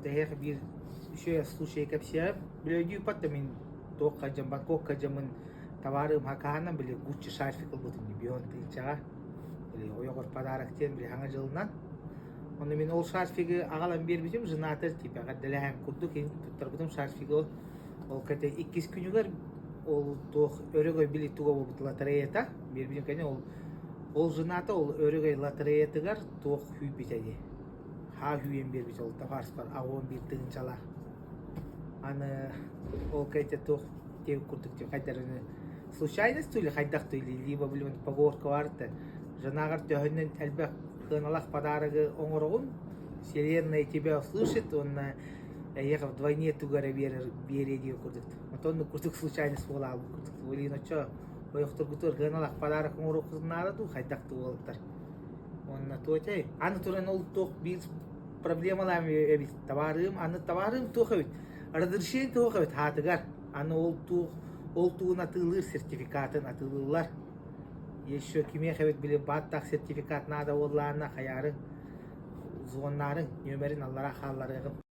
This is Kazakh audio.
tehek bir şey случай kapsiyap bilediği patta min Tokyo jam Bangkok jamın tavarım hakanan bile Gucci şarfı kılbıtın biyon tıyçağa bile oyogur padarakten bile hanga жылынан onu min ol şarfıgı ağalan bir bizim jınatır tipi agar delehem kurduk en tutarbıdım şarfıgı ol kate ikis günüger ol toh örögöy bili tuga bolbut latareyeta bir bizim kene ol jınata ol örögöy latareyetigar toh hüy bitedi ha hüyen bir bizim ol tafars par avon bir tığınçala аны ол кайта тоқ тев курдук деп кайдарыны случайность или хайдак или либо билген поговорка барты жанагар төһөннен әлбәк хыналак подарыгы оңорогун вселенная тебя услышит он ехав вдвойне тугара береги курдук потом курдук случайность бола курдук или ночо ояктыр гутыр хыналак подарык оңорог кызынары ду хайдак болуптар онна тотей аны туран ол тоқ биз проблемалар эбит товарым аны товарым тоқ разрешение тоқ эбит хатыгар аны ол туына тылыр сертификатын атылылар еще киме хебет биле баттак сертификат надо олларына хаяры зоннарын нөмерин аллара халларыгым